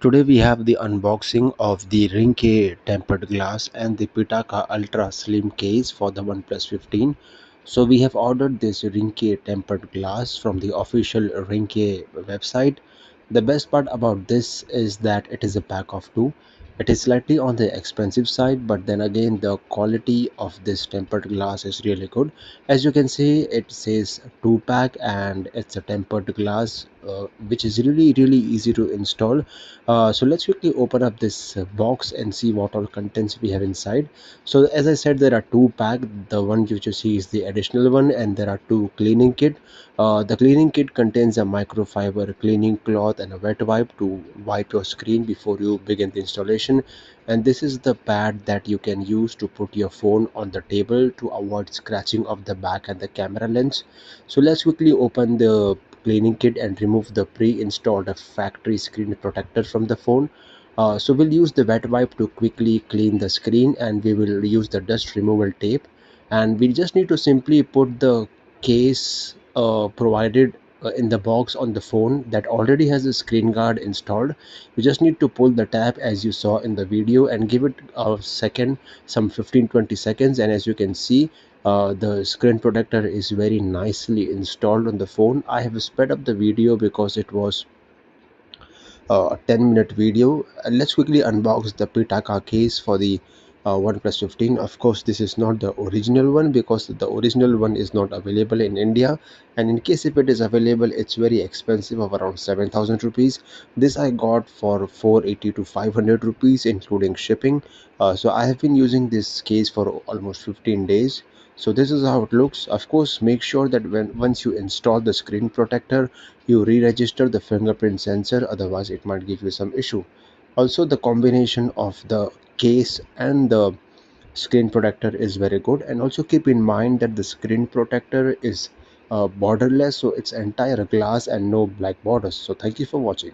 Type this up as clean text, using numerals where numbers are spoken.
Today we have the unboxing of the Ringke tempered glass and the Pitaka Ultra Slim case for the OnePlus 15. So we have ordered this Ringke tempered glass from the official Ringke website. The best part about this is that it is a pack of two. It is slightly on the expensive side, but then again the quality of this tempered glass is really good. As you can see, it says 2 pack and it's a tempered glass, which is really easy to install. So let's quickly open up this box and see what all contents we have inside. So as I said, there are 2 pack. The one which you see is the additional one, and there are two cleaning kit. The cleaning kit contains a microfiber cleaning cloth and a wet wipe to wipe your screen before you begin the installation. And this is the pad that you can use to put your phone on the table to avoid scratching of the back and the camera lens. So let's quickly open the cleaning kit and remove the pre-installed factory screen protector from the phone. So we'll use the wet wipe to quickly clean the screen, and we will use the dust removal tape, and we just need to simply put the case provided in the box on the phone that already has a screen guard installed. You just need to pull the tab as you saw in the video and give it a second, some 15-20 seconds, and as you can see, the screen protector is very nicely installed on the phone. I have sped up the video because it was a 10-minute video. Let's quickly unbox the Pitaka case for the OnePlus 15. Of course, this is not the original one because the original one is not available in India, and in case if it is available, it's very expensive of around 7,000 rupees. This I got for 480 to 500 rupees including shipping. So I have been using this case for almost 15 days. So this is how it looks. Of course, make sure that once you install the screen protector, you re-register the fingerprint sensor, otherwise it might give you some issue. Also, the combination of the case and the screen protector is very good, and also keep in mind that the screen protector is borderless, so it's entire glass and no black borders. So thank you for watching.